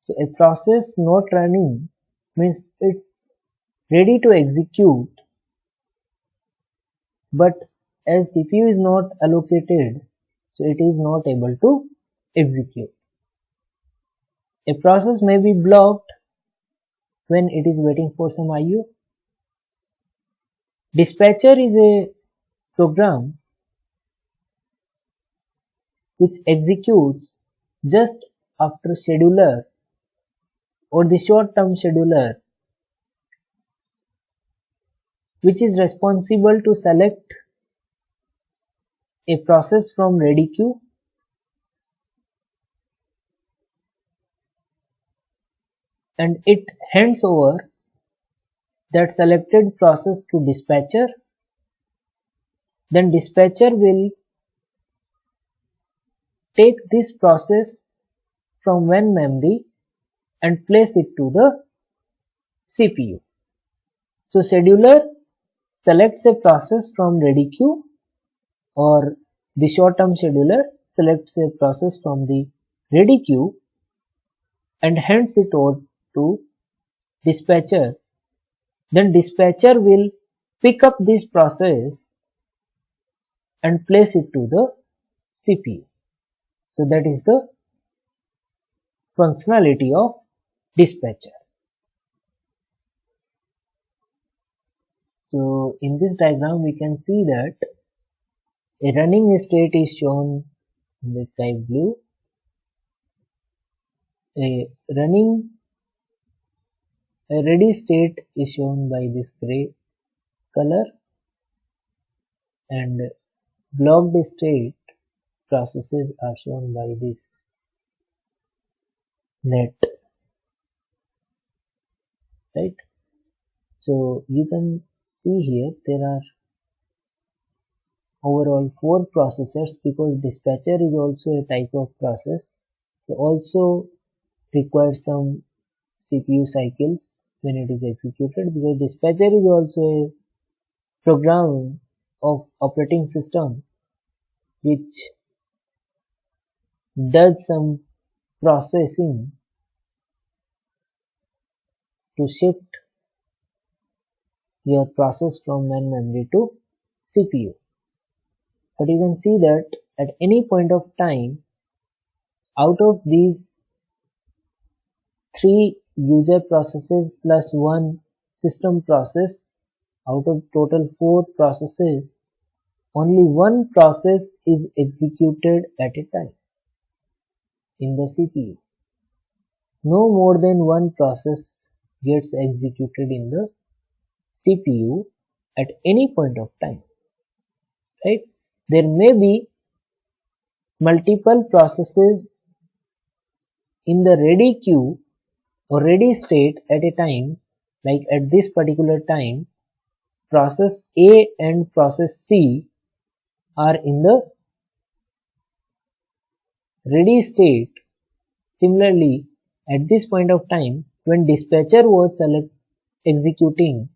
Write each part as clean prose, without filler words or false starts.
So a process not running means it's ready to execute, but as CPU is not allocated, so it is not able to execute. A process may be blocked when it is waiting for some IO. Dispatcher is a program which executes just after scheduler or the short-term scheduler, which is responsible to select a process from ready queue and it hands over that selected process to dispatcher. Then dispatcher will take this process from main memory and place it to the CPU. So scheduler selects a process from ready queue, or the short-term scheduler selects a process from the ready queue and hands it over to dispatcher. Then dispatcher will pick up this process and place it to the CPU. So that is the functionality of dispatcher. So in this diagram we can see that a running state is shown in the sky blue, a ready state is shown by this gray color, and blocked state processes are shown by this net, right? So you can see here there are overall 4 processors, because dispatcher is also a type of process. It also requires some CPU cycles when it is executed, because dispatcher is also a program of operating system which does some processing to shift your process from main memory to CPU. But you can see that at any point of time, out of these 3 user processes plus 1 system process, out of total 4 processes, only 1 process is executed at a time in the CPU. No more than 1 process gets executed in the CPU at any point of time, right? There may be multiple processes in the ready queue or ready state at a time, like at this particular time process A and process C are in the ready state. Similarly, at this point of time when dispatcher was executing,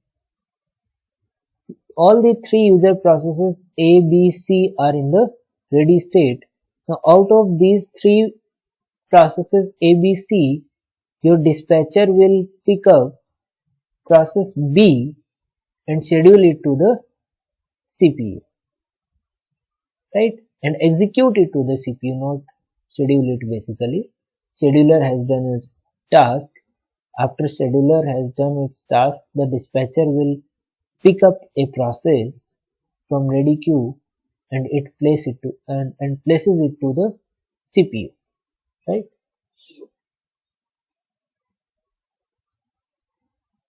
all the 3 user processes A, B, C are in the ready state. Now out of these 3 processes A, B, C, your dispatcher will pick up process B and schedule it to the CPU, right? And execute it to the CPU, not schedule it basically. Scheduler has done its task. After scheduler has done its task, the dispatcher will pick up a process from ready queue and it places it to the CPU, right?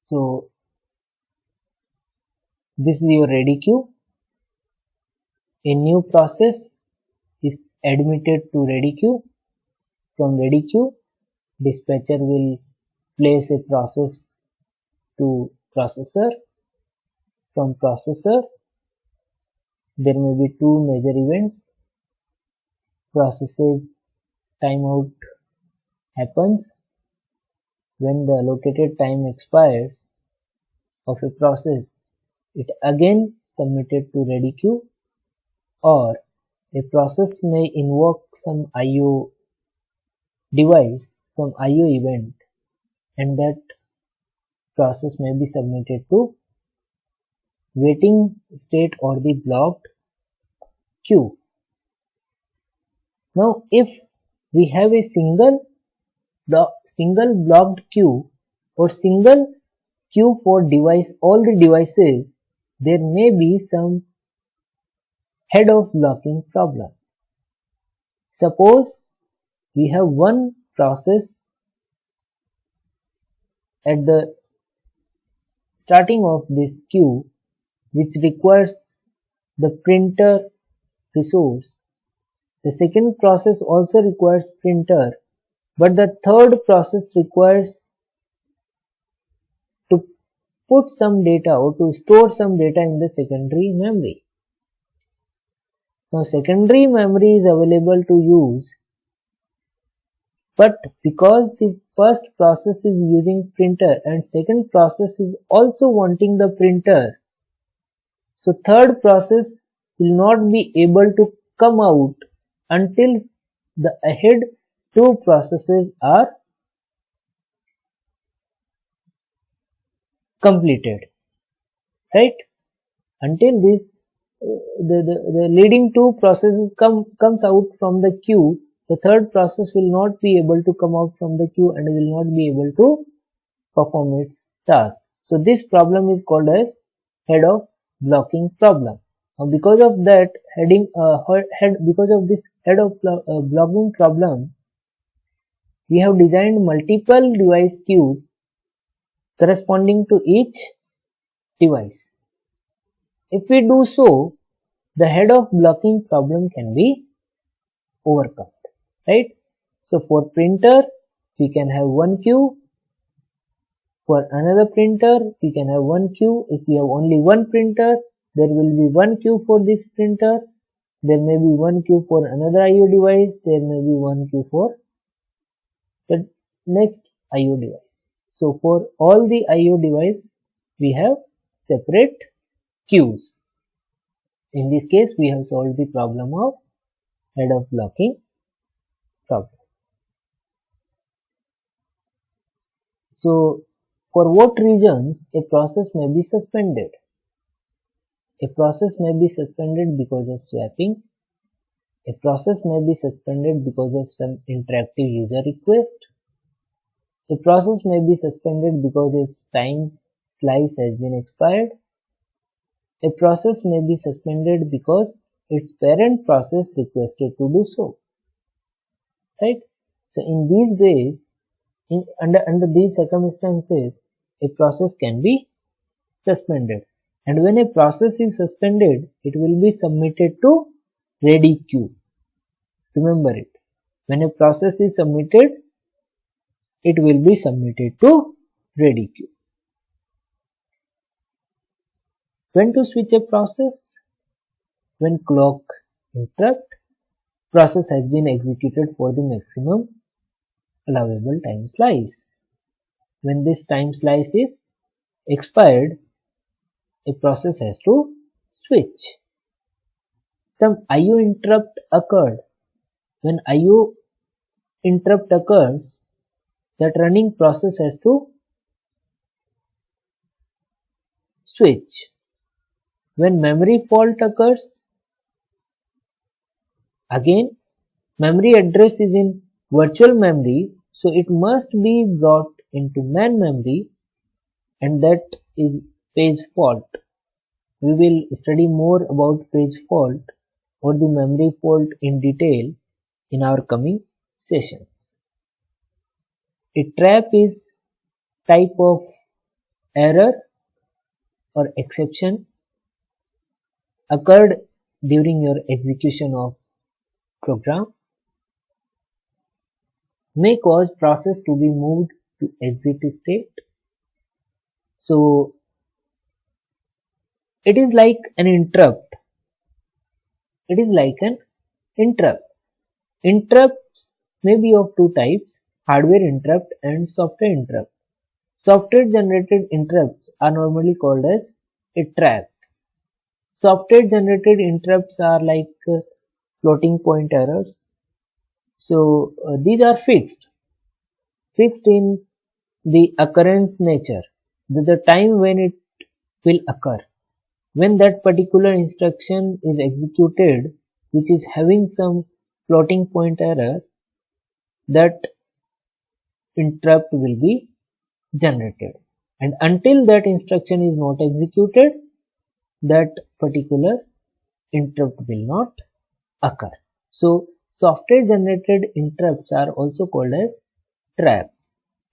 So this is your ready queue. A new process is admitted to ready queue. From ready queue, dispatcher will place a process to processor. From processor, there may be 2 major events. Processes timeout happens when the allocated time expires of a process. It again submitted to ready queue, or a process may invoke some IO device, some IO event, and that process may be submitted to waiting state or the blocked queue. Now if we have a single blocked queue or single queue for all the devices, there may be some head of blocking problem. Suppose we have one process at the starting of this queue which requires the printer resource. The second process also requires printer, but the third process requires to put some data or to store some data in the secondary memory. Now secondary memory is available to use, but because the first process is using printer and second process is also wanting the printer, so third process will not be able to come out until the ahead two processes are completed, right? Until this the leading two processes comes out from the queue, the third process will not be able to come out from the queue and will not be able to perform its task. So this problem is called as head of blocking problem. Now because of that because of this head of blocking problem, we have designed multiple device queues corresponding to each device. If we do so, the head of blocking problem can be overcome, right? So for printer, we can have one queue. For another printer, we can have one queue. If we have only one printer, there will be one queue for this printer. There may be one queue for another IO device. There may be one queue for the next IO device. So for all the IO device, we have separate queues. In this case, we have solved the problem of head of blocking problem. So for what reasons a process may be suspended? A process may be suspended because of swapping. A process may be suspended because of some interactive user request. A process may be suspended because its time slice has been expired. A process may be suspended because its parent process requested to do so. Right? So in these ways, under these circumstances, a process can be suspended. And when a process is suspended, it will be submitted to ready queue. Remember it. When a process is submitted, it will be submitted to ready queue. When to switch a process? When clock interrupt, process has been executed for the maximum allowable time slice. When this time slice is expired, a process has to switch. Some IO interrupt occurred. When IO interrupt occurs, that running process has to switch. When memory fault occurs, again memory address is in virtual memory, so it must be brought into main memory, and that is page fault. We will study more about page fault or the memory fault in detail in our coming sessions. A trap is type of error or exception occurred during your execution of program, may cause process to be moved to exit state. So it is like an interrupt. It is like an interrupt. Interrupts may be of two types: hardware interrupt and software interrupt. Software generated interrupts are normally called as a trap. Software generated interrupts are like floating point errors. So these are fixed. fixed in the occurrence nature, the time when it will occur. When that particular instruction is executed, which is having some floating point error, that interrupt will be generated. And until that instruction is not executed, that particular interrupt will not occur. So software generated interrupts are also called as trap,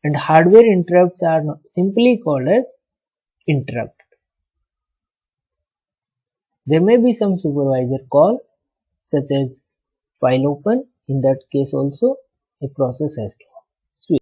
and hardware interrupts are simply called as interrupt. There may be some supervisor call such as file open. In that case also a process has to switch.